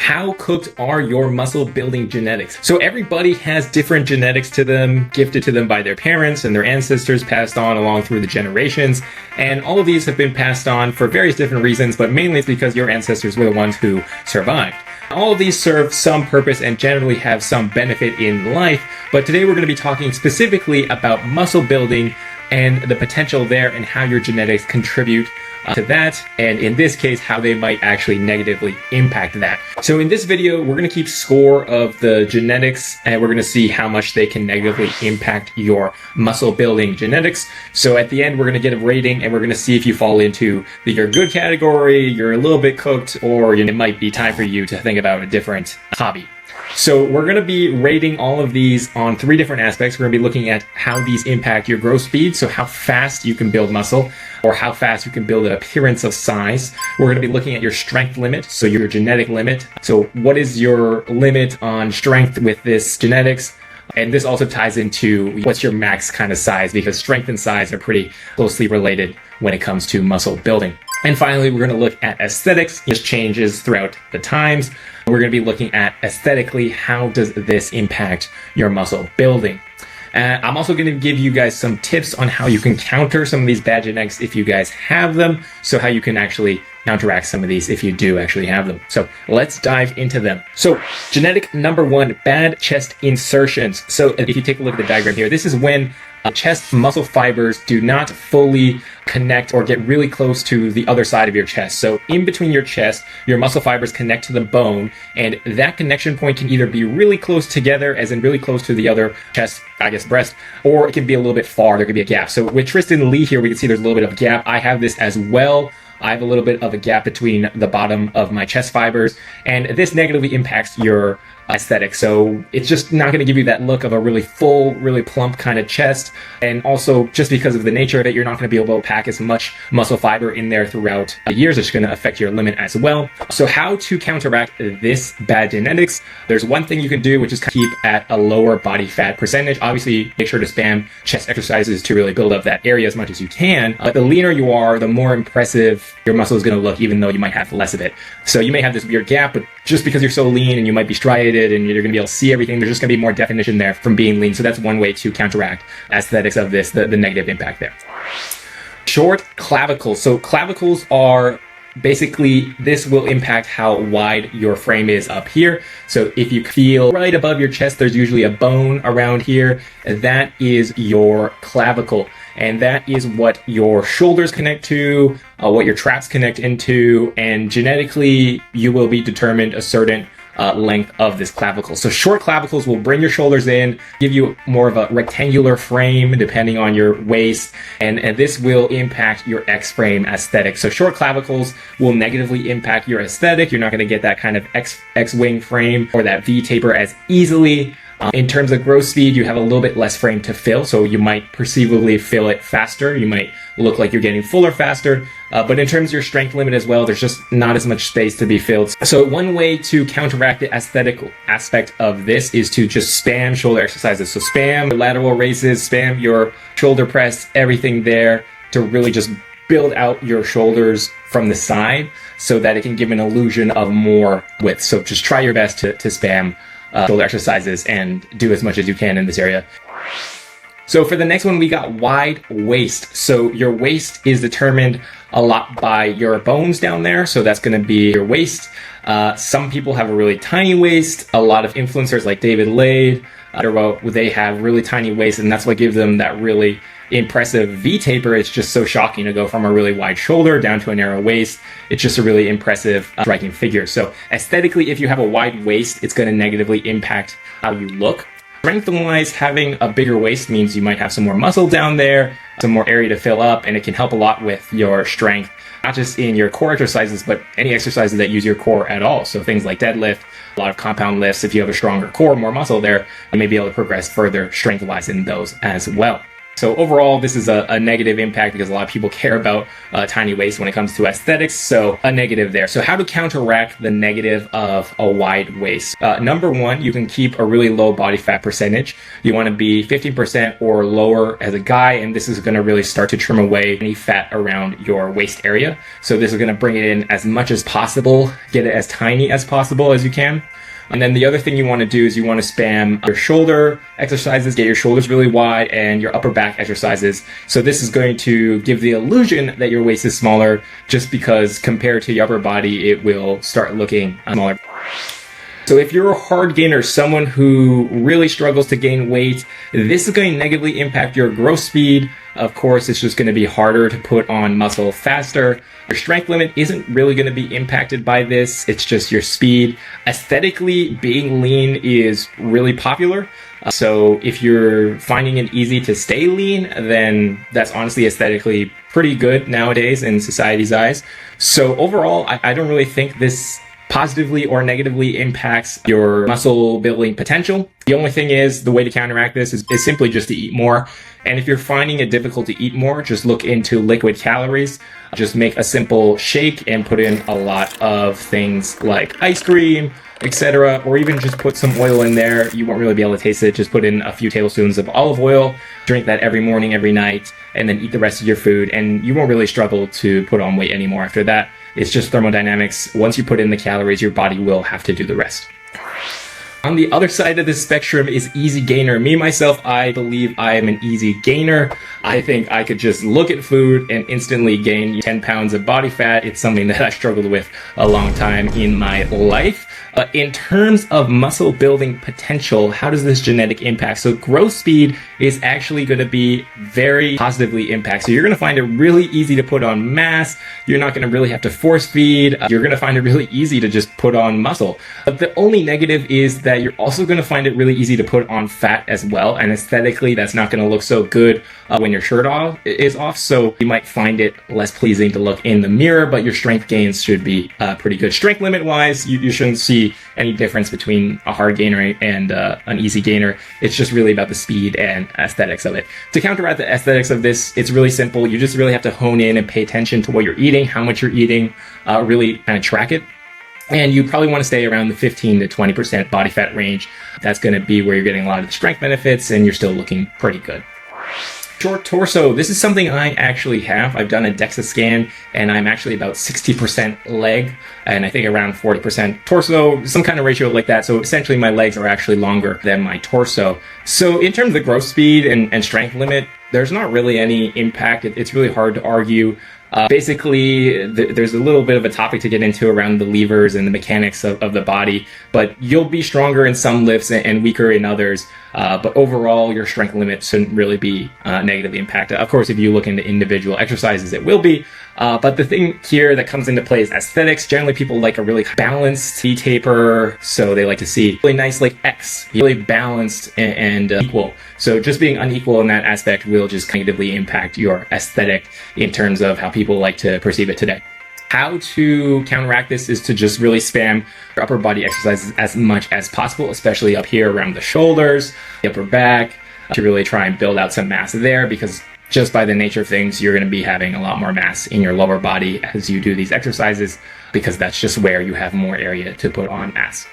how cooked are your muscle building genetics? So everybody has different genetics to them, gifted to them by their parents and their ancestors, passed on along through the generations. And all of these have been passed on for various different reasons, but mainly it's because your ancestors were the ones who survived. All of these serve some purpose and generally have some benefit in life, but today we're going to be talking specifically about muscle building and the potential there and how your genetics contribute to that, and in this case, how they might actually negatively impact that. So in this video, we're going to keep score of the genetics, and we're going to see how much they can negatively impact your muscle building genetics. So at the end, we're going to get a rating, and we're going to see if you fall into the you're good category, you're a little bit cooked, or it might be time for you to think about a different hobby. So we're going to be rating all of these on 3 different aspects. We're going to be looking at how these impact your growth speed, so how fast you can build muscle, or how fast you can build an appearance of size. We're going to be looking at your strength limit, so your genetic limit. So what is your limit on strength with this genetics? And this also ties into what's your max kind of size, because strength and size are pretty closely related when it comes to muscle building. And finally, we're going to look at aesthetics. This changes throughout the times. We're going to be looking at aesthetically, how does this impact your muscle building? I'm also going to give you guys some tips on how you can counter some of these bad genetics if you guys have them. So how you can actually counteract some of these if you do actually have them. So let's dive into them. So genetic number 1, bad chest insertions. So if you take a look at the diagram here, this is when chest muscle fibers do not fully connect or get really close to the other side of your chest. So in between your chest, your muscle fibers connect to the bone, and that connection point can either be really close together, as in really close to the other chest, breast, or it can be a little bit far. There could be a gap. So with Tristan Lee here, we can see there's a little bit of a gap. I have this as well. I have a little bit of a gap between the bottom of my chest fibers, and this negatively impacts your aesthetic. So it's just not going to give you that look of a really full, really plump kind of chest. And also, just because of the nature of it, you're not going to be able to pack as much muscle fiber in there throughout the years. It's going to affect your limit as well. So how to counteract this bad genetics? There's one thing you can do, which is keep at a lower body fat percentage. Obviously, make sure to spam chest exercises to really build up that area as much as you can. But the leaner you are, the more impressive your muscle is going to look, even though you might have less of it. So you may have this weird gap, but just because you're so lean and you might be striated and you're going to be able to see everything, there's just going to be more definition there from being lean. So that's one way to counteract aesthetics of this, the negative impact there. Short clavicles. So clavicles are basically, this will impact how wide your frame is up here. So if you feel right above your chest, there's usually a bone around here. That is your clavicle. And that is what your shoulders connect to, what your traps connect into, and genetically, you will be determined a certain length of this clavicle. So short clavicles will bring your shoulders in, give you more of a rectangular frame depending on your waist, and this will impact your X-frame aesthetic. So short clavicles will negatively impact your aesthetic. You're not going to get that kind of X-wing frame or that V-taper as easily. In terms of growth speed, you have a little bit less frame to fill, so you might perceivably fill it faster. You might look like you're getting fuller faster, but in terms of your strength limit as well, there's just not as much space to be filled. So one way to counteract the aesthetic aspect of this is to just spam shoulder exercises. So spam your lateral raises, spam your shoulder press, everything there to really just build out your shoulders from the side so that it can give an illusion of more width. So just try your best to spam shoulder exercises and do as much as you can in this area. So for the next one, we got wide waist. So your waist is determined a lot by your bones down there. So that's going to be your waist. Some people have a really tiny waist. A lot of influencers like David Lade, they have really tiny waists, and that's what gives them that really impressive V-taper. It's just so shocking to go from a really wide shoulder down to a narrow waist. It's just a really impressive striking figure. So aesthetically, if you have a wide waist, it's going to negatively impact how you look. Strength-wise, having a bigger waist means you might have some more muscle down there, some more area to fill up, and it can help a lot with your strength, not just in your core exercises, but any exercises that use your core at all. So things like deadlift, a lot of compound lifts. If you have a stronger core, more muscle there, you may be able to progress further strength-wise in those as well. So overall, this is a negative impact because a lot of people care about tiny waist when it comes to aesthetics. So a negative there. So how to counteract the negative of a wide waist? Number one, you can keep a really low body fat percentage. You want to be 15% or lower as a guy, and this is going to really start to trim away any fat around your waist area. So this is going to bring it in as much as possible, get it as tiny as possible as you can. And then the other thing you want to do is you want to spam your shoulder exercises, get your shoulders really wide, and your upper back exercises. So this is going to give the illusion that your waist is smaller, just because compared to your upper body, it will start looking smaller. So if you're a hard gainer, someone who really struggles to gain weight, this is going to negatively impact your growth speed. Of course, it's just going to be harder to put on muscle faster. Your strength limit isn't really going to be impacted by this. It's just your speed. Aesthetically, being lean is really popular. So if you're finding it easy to stay lean, then that's honestly aesthetically pretty good nowadays in society's eyes. So overall, I don't really think this positively or negatively impacts your muscle building potential. The only thing is, the way to counteract this is simply just to eat more. And if you're finding it difficult to eat more, just look into liquid calories. Just make a simple shake and put in a lot of things like ice cream, etc. Or even just put some oil in there. You won't really be able to taste it. Just put in a few tablespoons of olive oil, drink that every morning, every night, and then eat the rest of your food. And you won't really struggle to put on weight anymore after that. It's just thermodynamics. Once you put in the calories, your body will have to do the rest. On the other side of the spectrum is easy gainer. Me, myself, I believe I am an easy gainer. I think I could just look at food and instantly gain 10 pounds of body fat. It's something that I struggled with a long time in my life. In terms of muscle building potential, how does this genetic impact? So growth speed is actually going to be very positively impacted. So you're going to find it really easy to put on mass. You're not going to really have to force feed. You're going to find it really easy to just put on muscle. But the only negative is that you're also going to find it really easy to put on fat as well. And aesthetically, that's not going to look so good when your shirt is off. So you might find it less pleasing to look in the mirror, but your strength gains should be pretty good. Strength limit wise, you shouldn't see any difference between a hard gainer and an easy gainer. It's just really about the speed and aesthetics of it. To counteract the aesthetics of this, it's really simple. You just really have to hone in and pay attention to what you're eating, how much you're eating, really kind of track it. And you probably want to stay around the 15 to 20% body fat range. That's going to be where you're getting a lot of the strength benefits and you're still looking pretty good. Short torso. This is something I actually have. I've done a DEXA scan and I'm actually about 60% leg and I think around 40% torso, some kind of ratio like that. So essentially my legs are actually longer than my torso. So in terms of growth speed and strength limit, there's not really any impact. It's really hard to argue. Basically, there's a little bit of a topic to get into around the levers and the mechanics of the body, but you'll be stronger in some lifts and weaker in others. But overall, your strength limit shouldn't really be negatively impacted. Of course, if you look into individual exercises, it will be. But the thing here that comes into play is aesthetics. Generally, people like a really balanced T-taper, so they like to see really nice like X, really balanced and equal. So just being unequal in that aspect will just negatively impact your aesthetic in terms of how people like to perceive it today. How to counteract this is to just really spam your upper body exercises as much as possible, especially up here around the shoulders, the upper back, to really try and build out some mass there, because just by the nature of things, you're going to be having a lot more mass in your lower body as you do these exercises, because that's just where you have more area to put on mass.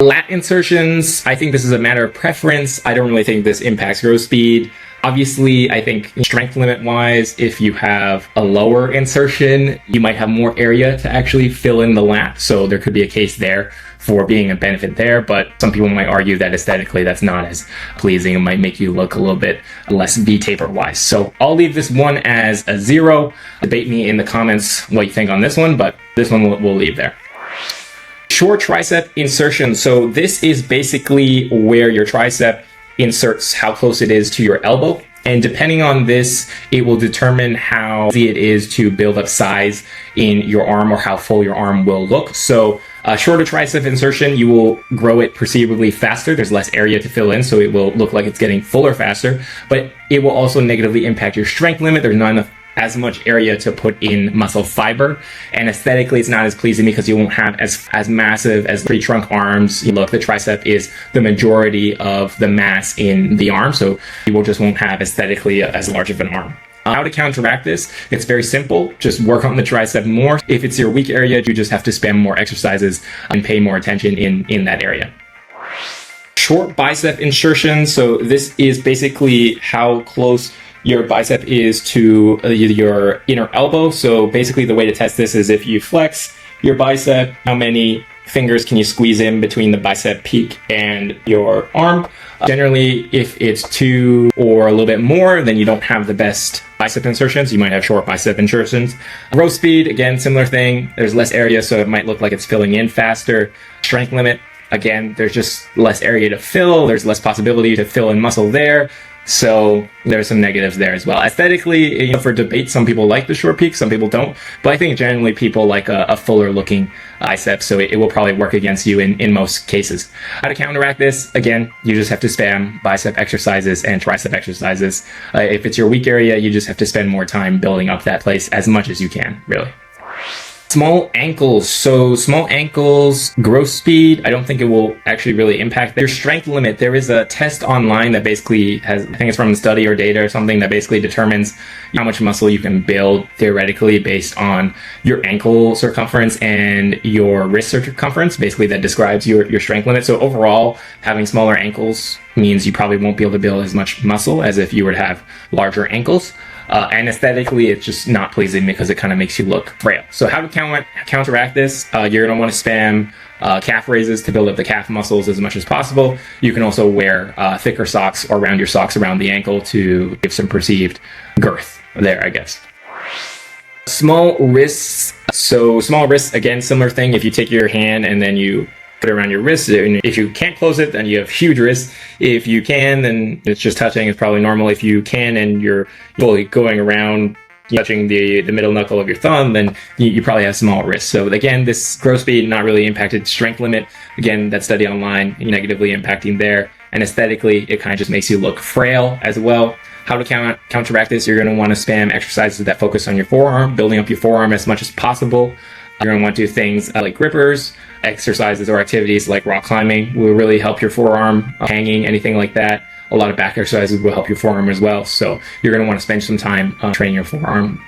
Lat insertions, I think this is a matter of preference. I don't really think this impacts growth speed. Obviously, I think strength limit wise, if you have a lower insertion, you might have more area to actually fill in the lat. So there could be a case there for being a benefit there, but some people might argue that aesthetically that's not as pleasing. It might make you look a little bit less V-taper wise. So I'll leave this one as a 0. Debate me in the comments what you think on this one, but this one we'll leave there. Short tricep insertion. So this is basically where your tricep inserts, how close it is to your elbow. And depending on this, it will determine how easy it is to build up size in your arm or how full your arm will look. So shorter tricep insertion, you will grow it perceivably faster. There's less area to fill in, so it will look like it's getting fuller faster. But it will also negatively impact your strength limit. There's not enough as much area to put in muscle fiber, and aesthetically it's not as pleasing because you won't have as massive as the trunk arms. You look, the tricep is the majority of the mass in the arm, so you just won't have aesthetically as large of an arm. How to counteract this? It's very simple. Just work on the tricep more. If it's your weak area, you just have to spam more exercises and pay more attention in that area. Short bicep insertions. So this is basically how close your bicep is to your inner elbow. So basically the way to test this is if you flex your bicep, how many fingers can you squeeze in between the bicep peak and your arm? Generally, if it's 2 or a little bit more, then you don't have the best bicep insertions. You might have short bicep insertions. Growth speed, again, similar thing. There's less area, so it might look like it's filling in faster. Strength limit, again, there's just less area to fill. There's less possibility to fill in muscle there. So there's some negatives there as well. Aesthetically, for debate, some people like the short peak, some people don't. But I think generally people like a fuller looking bicep, so it will probably work against you in most cases. How to counteract this? Again, you just have to spam bicep exercises and tricep exercises. If it's your weak area, you just have to spend more time building up that place as much as you can, really. Small ankles. So small ankles, growth speed, I don't think it will actually really impact your strength limit. There is a test online that basically has, I think it's from a study or data or something, that basically determines how much muscle you can build theoretically based on your ankle circumference and your wrist circumference. Basically that describes your strength limit. So overall, having smaller ankles means you probably won't be able to build as much muscle as if you were to have larger ankles. And aesthetically, it's just not pleasing because it kind of makes you look frail. So how to counteract this? You're going to want to spam calf raises to build up the calf muscles as much as possible. You can also wear thicker socks or round your socks around the ankle to give some perceived girth there, I guess. Small wrists. So small wrists, again, similar thing. If you take your hand and then you put it around your wrist, and if you can't close it, then you have huge wrists. If you can, then it's just touching. It's probably normal. If you can and you're fully going around touching the middle knuckle of your thumb, then you probably have small wrists. So again, this growth speed not really impacted. Strength limit, again, that study online negatively impacting there. And aesthetically, it kind of just makes you look frail as well. How to counteract this? You're going to want to spam exercises that focus on your forearm, building up your forearm as much as possible. You're going to want to do things like grippers, exercises or activities like rock climbing will really help your forearm, hanging, anything like that. A lot of back exercises will help your forearm as well. So you're going to want to spend some time training your forearm.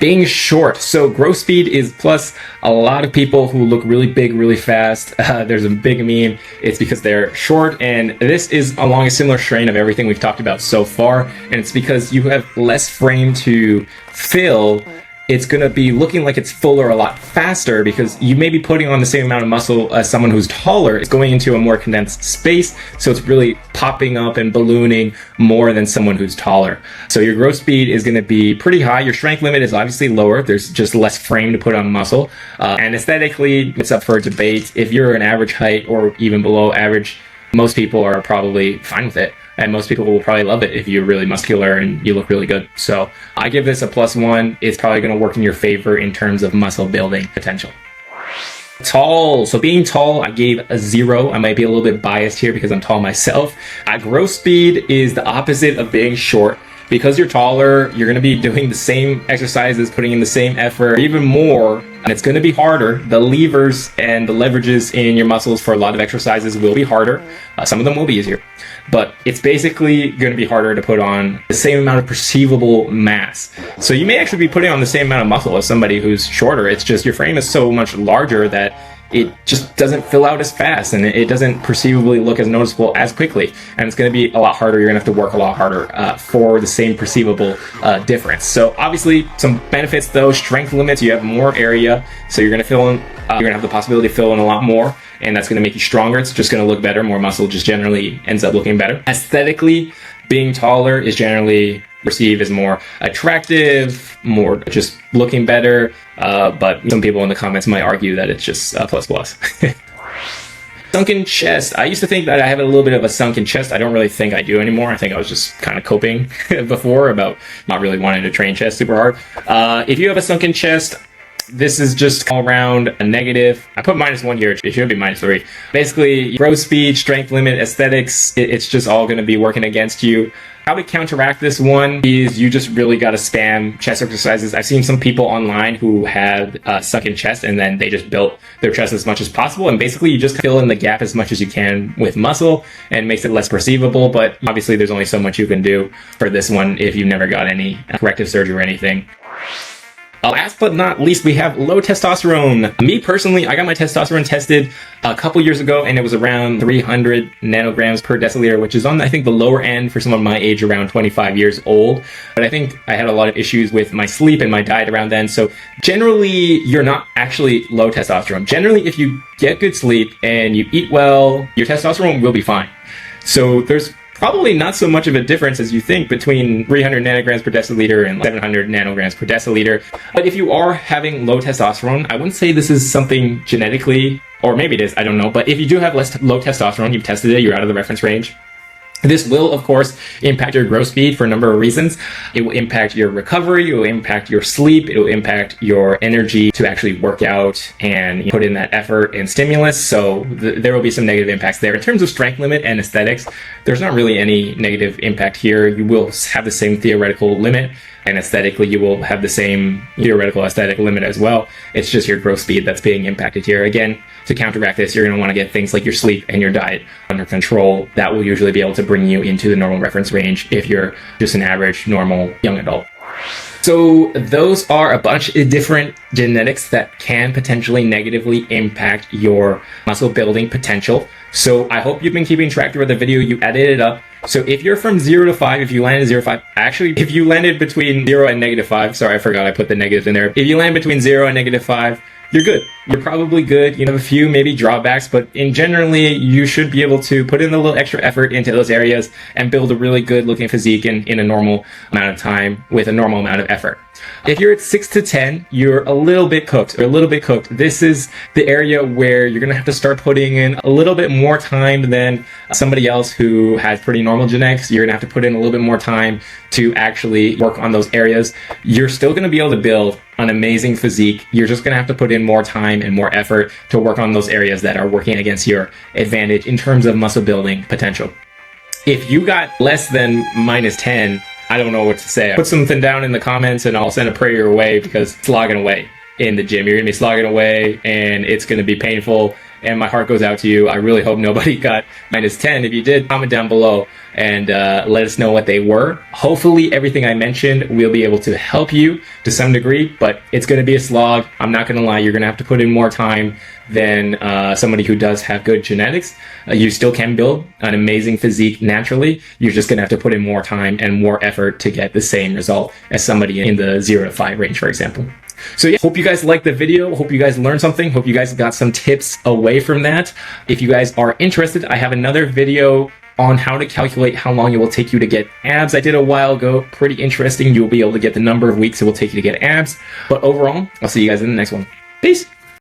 Being short. So growth speed is plus. A lot of people who look really big, really fast, there's a big meme. It's because they're short. And this is along a similar strain of everything we've talked about so far. And it's because you have less frame to fill. It's going to be looking like it's fuller a lot faster because you may be putting on the same amount of muscle as someone who's taller. It's going into a more condensed space, so it's really popping up and ballooning more than someone who's taller. So your growth speed is going to be pretty high. Your strength limit is obviously lower. There's just less frame to put on muscle. And aesthetically, it's up for debate. If you're an average height or even below average, most people are probably fine with it. And most people will probably love it if you're really muscular and you look really good. So I give this a +1. It's probably going to work in your favor in terms of muscle building potential. Tall. So being tall, I gave a 0. I might be a little bit biased here because I'm tall myself. Growth speed is the opposite of being short. Because you're taller, you're going to be doing the same exercises, putting in the same effort, even more, and it's going to be harder. The levers and the leverages in your muscles for a lot of exercises will be harder. Some of them will be easier, but it's basically going to be harder to put on the same amount of perceivable mass. So you may actually be putting on the same amount of muscle as somebody who's shorter. It's just your frame is so much larger that it just doesn't fill out as fast and it doesn't perceivably look as noticeable as quickly. And it's going to be a lot harder. You're going to have to work a lot harder for the same perceivable difference. So obviously some benefits though, strength limits, you have more area. So you're going to fill in, you're going to have the possibility to fill in a lot more, and that's going to make you stronger. It's just going to look better. More muscle just generally ends up looking better. Aesthetically, being taller is generally perceived as more attractive, more just looking better, but some people in the comments might argue that it's just a plus. Sunken chest. I used to think that I have a little bit of a sunken chest. I don't really think I do anymore. I think I was just kind of coping before about not really wanting to train chest super hard. If you have a sunken chest, this is just all around a negative. I put -1 here. It should be -3. Basically, growth speed, strength limit, aesthetics, it's just all going to be working against you. How to counteract this one is you just really got to spam chest exercises. I've seen some people online who had sunken chest and then they just built their chest as much as possible. And basically you just fill in the gap as much as you can with muscle and makes it less perceivable. But obviously there's only so much you can do for this one if you've never got any corrective surgery or anything. Last but not least, we have low testosterone. Me personally, I got my testosterone tested a couple years ago and it was around 300 nanograms per deciliter, which is on, I think, the lower end for someone my age, around 25 years old. But I think I had a lot of issues with my sleep and my diet around then. So generally, you're not actually low testosterone. Generally, if you get good sleep and you eat well, your testosterone will be fine. So there's probably not so much of a difference as you think between 300 nanograms per deciliter and 700 nanograms per deciliter. But if you are having low testosterone, I wouldn't say this is something genetically, or maybe it is, I don't know. But if you do have low testosterone, you've tested it, you're out of the reference range. This will, of course, impact your growth speed for a number of reasons. It will impact your recovery, it will impact your sleep, it will impact your energy to actually work out and put in that effort and stimulus. So there will be some negative impacts there. In terms of strength limit and aesthetics, there's not really any negative impact here. You will have the same theoretical limit, and aesthetically you will have the same theoretical aesthetic limit as well. It's just your growth speed that's being impacted here. Again, to counteract this, you're going to want to get things like your sleep and your diet under control. That will usually be able to bring you into the normal reference range if you're just an average, normal young adult. So those are a bunch of different genetics that can potentially negatively impact your muscle building potential. So I hope you've been keeping track throughout the video. You added it up. So if you're from 0 to 5, if you landed 0 to 5, actually, if you landed between 0 and -5, sorry, I forgot I put the negatives in there. If you land between 0 and -5, you're good. You're probably good. You have a few maybe drawbacks, but in generally, you should be able to put in a little extra effort into those areas and build a really good looking physique in a normal amount of time with a normal amount of effort. If you're at 6 to 10, you're a little bit cooked. This is the area where you're going to have to start putting in a little bit more time than somebody else who has pretty normal genetics. You're going to have to put in a little bit more time to actually work on those areas. You're still going to be able to build an amazing physique. You're just going to have to put in more time and more effort to work on those areas that are working against your advantage in terms of muscle building potential. If you got less than -10, I don't know what to say. Put something down in the comments and I'll send a prayer your way, because it's slogging away in the gym. You're going to be slogging away and it's going to be painful. And my heart goes out to you. I really hope nobody got -10. If you did, comment down below and let us know what they were. Hopefully everything I mentioned will be able to help you to some degree, but it's going to be a slog. I'm not going to lie. You're going to have to put in more time than somebody who does have good genetics. You still can build an amazing physique naturally. You're just going to have to put in more time and more effort to get the same result as somebody in the 0 to 5 range, for example. So yeah, hope you guys liked the video. Hope you guys learned something. Hope you guys got some tips away from that. If you guys are interested, I have another video on how to calculate how long it will take you to get abs. I did a while ago. Pretty interesting. You'll be able to get the number of weeks it will take you to get abs. But overall, I'll see you guys in the next one. Peace.